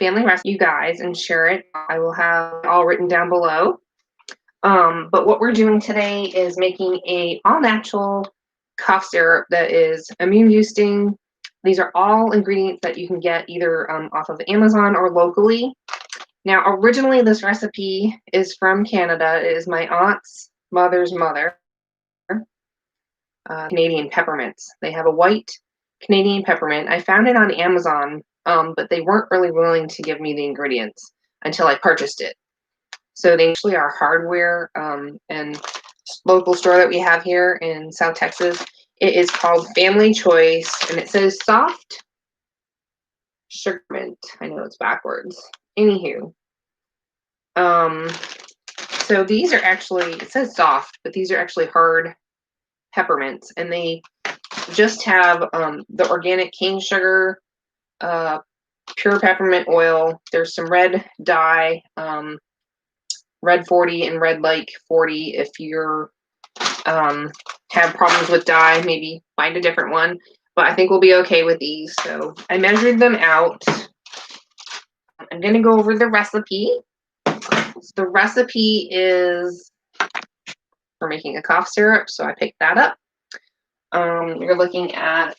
family recipe, you guys, and share it. I will have it all written down below. But what we're doing today is making a all-natural cough syrup that is immune boosting. These are all ingredients that you can get either off of Amazon or locally. Now, originally, this recipe is from Canada. It is my aunt's mother's mother, Canadian Peppermints. They have a white Canadian peppermint. I found it on Amazon, but they weren't really willing to give me the ingredients until I purchased it. So they actually are hardware and local store that we have here in South Texas. It is called Family Choice, and it says soft sugarmint. I know it's backwards. Anywho, so these are actually, it says soft, but these are actually hard peppermints, and they just have the organic cane sugar, pure peppermint oil. There's some red dye, red 40 and red like 40. If you're have problems with dye, maybe find a different one, but I think we'll be okay with these. So I measured them out. I'm going to go over the recipe. So the recipe is for making a cough syrup, so I picked that up. You're looking at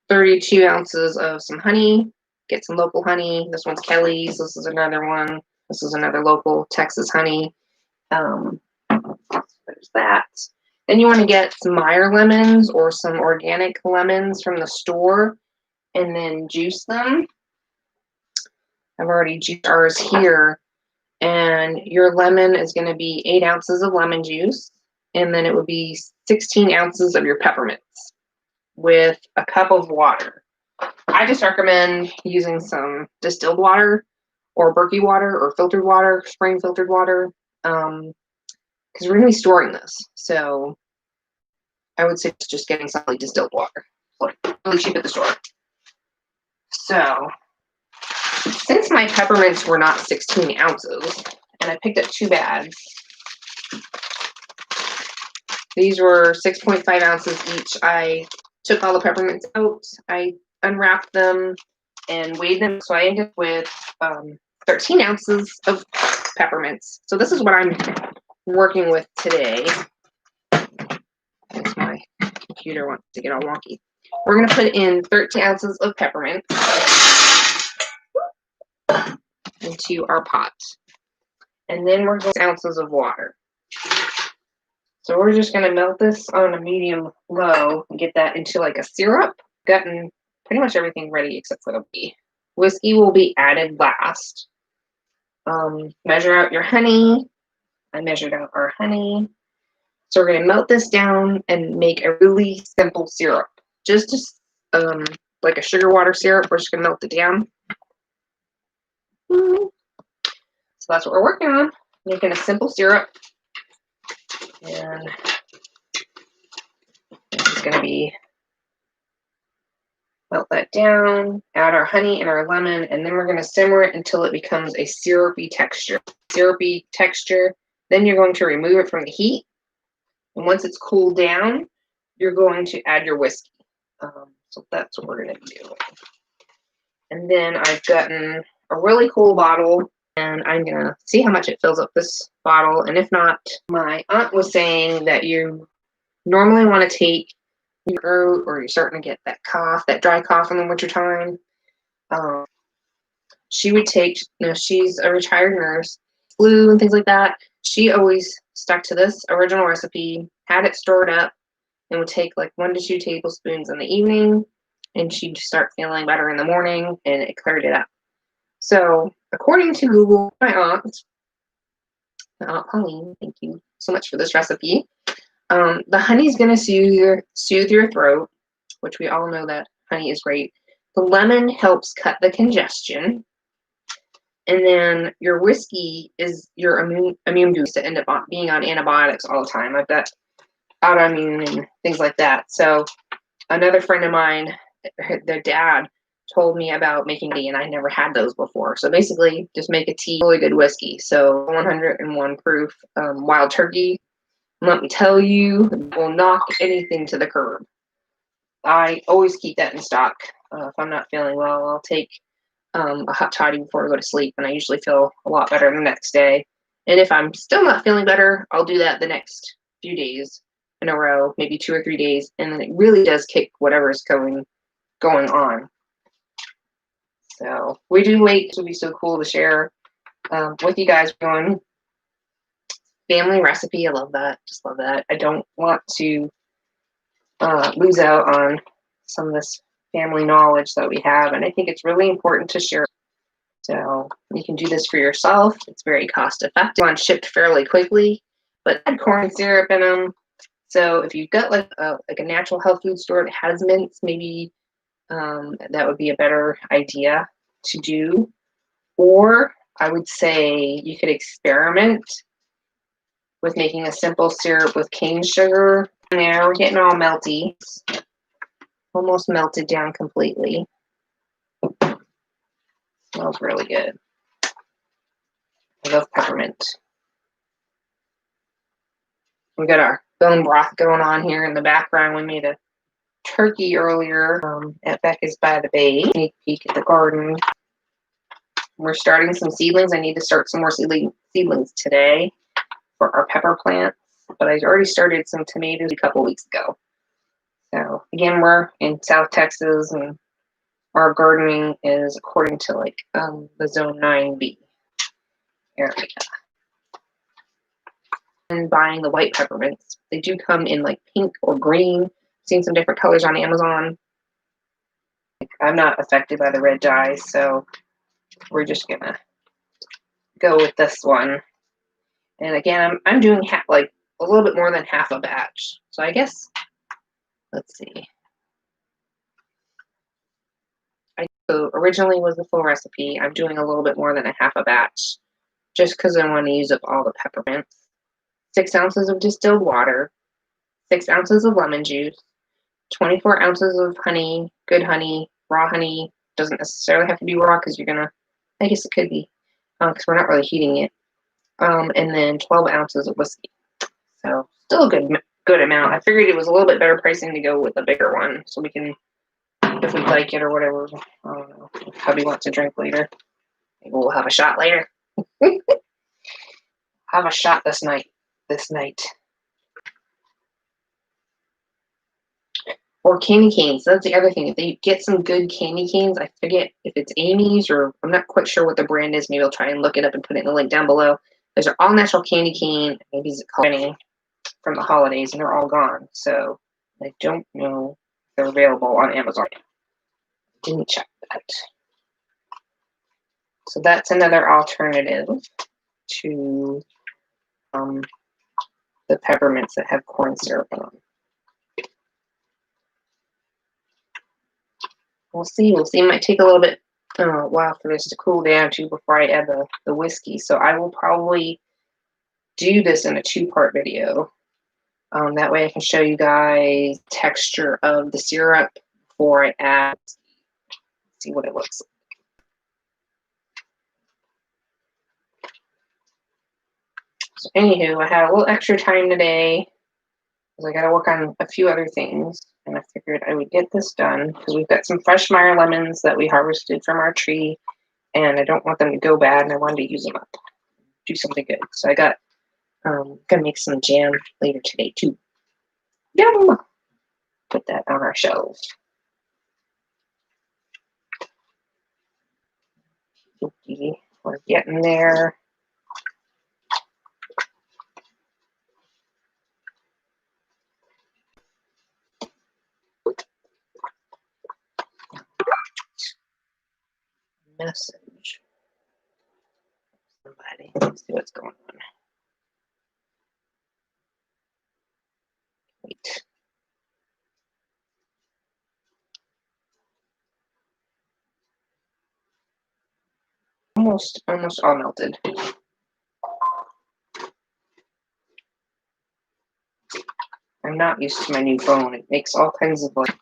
32 ounces of some honey. Get some local honey. This one's Kelly's. This is another one. This is another local Texas honey. There's that. Then you want to get some Meyer lemons or some organic lemons from the store and then juice them. I've already juiced ours here. And your lemon is going to be 8 ounces of lemon juice. And then it would be 16 ounces of your peppermints with a cup of water. I just recommend using some distilled water or Berkey water or filtered water, spring filtered water, because we're going to be storing this. So I would say just getting some like distilled water, like really cheap at the store. So since my peppermints were not 16 ounces, and I picked up 2 bags, these were 6.5 ounces each. I took all the peppermints out, I unwrapped them and weighed them, so I ended up with 13 ounces of peppermints. So this is what I'm working with today. As my computer wants to get all wonky. We're going to put in 13 ounces of peppermint into our pot. And then we're going to ounces of water. So we're just going to melt this on a medium low and get that into like a syrup. Gotten pretty much everything ready except for the whiskey. Whiskey will be added last. Measure out your honey. I measured out our honey. So we're going to melt this down and make a really simple syrup. Just like a sugar water syrup. We're just going to melt it down. So that's what we're working on. Making a simple syrup. And it's going to be melt that down, add our honey and our lemon, and then we're going to simmer it until it becomes a syrupy texture. Then you're going to remove it from the heat. And once it's cooled down, you're going to add your whiskey. So that's what we're going to do. And then I've gotten a really cool bottle, and I'm going to see how much it fills up this bottle. And if not, my aunt was saying that you normally want to take your throat, or you're starting to get that cough, that dry cough in the wintertime. She would take, she's a retired nurse, flu and things like that. She always stuck to this original recipe, had it stored up, and would take like 1 to 2 tablespoons in the evening, and she'd start feeling better in the morning, and it cleared it up. So according to Google, my aunt Pauline, thank you so much for this recipe. The honey is going to soothe your throat, which we all know that honey is great. The lemon helps cut the congestion. And then your whiskey is your immune boost to end up being on antibiotics all the time. I've got autoimmune and things like that. So another friend of mine, their dad, told me about making tea, and I never had those before. So basically, just make a tea, really good whiskey. So 101 proof wild turkey. Let me tell you, it will knock anything to the curb. I always keep that in stock. If I'm not feeling well, I'll take a hot toddy before I go to sleep, and I usually feel a lot better the next day. And if I'm still not feeling better, I'll do that the next few days in a row, maybe 2 or 3 days, and then it really does kick whatever's going on. So we do wait. It would be so cool to share with you guys. Going family recipe. I love that. Just love that. I don't want to lose out on some of this family knowledge that we have, and I think it's really important to share. So you can do this for yourself. It's very cost effective and shipped fairly quickly, but add corn syrup in them. So if you've got like a natural health food store that has mints, maybe that would be a better idea to do. Or I would say you could experiment with making a simple syrup with cane sugar. There, we're getting all melty, almost melted down completely. Smells really good. I love peppermint. We got our bone broth going on here in the background. We made a turkey earlier at Beccas by the Bay. Sneak peek at the garden. We're starting some seedlings. I need to start some more seedlings today for our pepper plants, but I already started some tomatoes a couple weeks ago. So again, we're in South Texas, and our gardening is according to like the Zone 9B area. And buying the white peppermints. They do come in like pink or green. I've seen some different colors on Amazon. I'm not affected by the red dye, so we're just gonna go with this one. And again, I'm doing like a little bit more than half a batch. So I guess, let's see. So originally was the full recipe. I'm doing a little bit more than a half a batch just because I want to use up all the peppermints. 6 ounces of distilled water, 6 ounces of lemon juice, 24 ounces of honey, good honey, raw honey. Doesn't necessarily have to be raw because you're gonna, I guess it could be, because we're not really heating it. And then 12 ounces of whiskey. So still a good amount. I figured it was a little bit better pricing to go with a bigger one, so we can, if we like it or whatever. I don't know. If hubby wants to drink later, maybe we'll have a shot later. Have a shot this night. Or candy canes. That's the other thing. If they get some good candy canes, I forget if it's Amy's or I'm not quite sure what the brand is. Maybe I'll try and look it up and put it in the link down below. Those are all natural candy cane. Maybe it's called from the holidays, and they're all gone. So I don't know if they're available on Amazon. Didn't check that. So that's another alternative to the peppermints that have corn syrup in them. We'll see. It might take a little bit while for this to cool down too before I add the whiskey. So I will probably do this in a 2-part video. That way I can show you guys texture of the syrup before I add. See what it looks like. So anywho, I had a little extra time today because I got to work on a few other things, and I figured I would get this done because we've got some fresh Meyer lemons that we harvested from our tree, and I don't want them to go bad, and I wanted to use them up, do something good. So I got gonna make some jam later today too. Yum! Put that on our shelves. We're getting there. Message. Somebody. Let's see what's going on. Wait. Almost all melted. I'm not used to my new phone. It makes all kinds of like.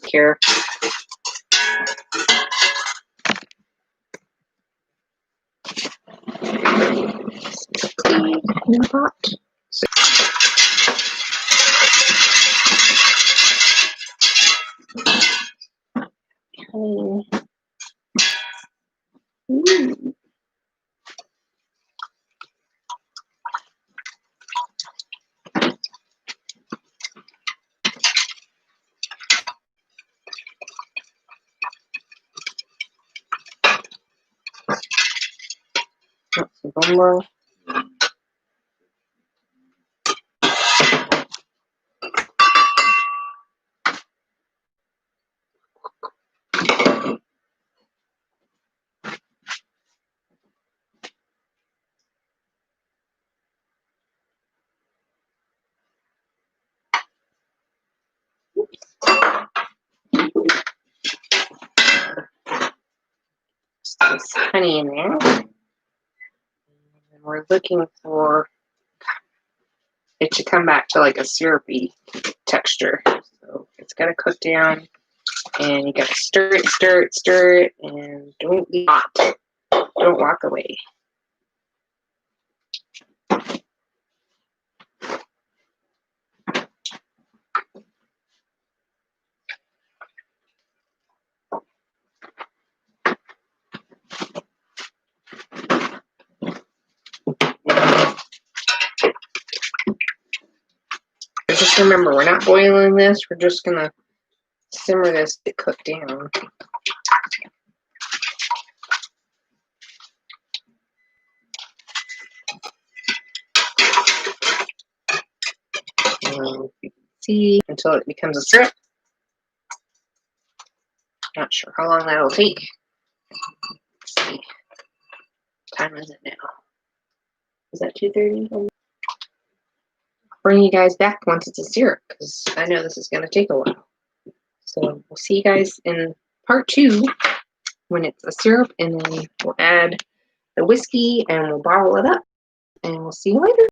here. In the pot. Ooh. One more. Some honey in there. And we're looking for it to come back to like a syrupy texture. So it's got to cook down, and you got to stir it, stir it, stir it, and don't be hot. Don't walk away. Just remember, we're not boiling this. We're just going to simmer this to cook down. And you can see until it becomes a syrup. Not sure how long that'll take. Let's see. What time is it now? Is that 2:30? Bring you guys back once it's a syrup, because I know this is going to take a while. So we'll see you guys in part 2 when it's a syrup, and then we'll add the whiskey and we'll bottle it up, and we'll see you later.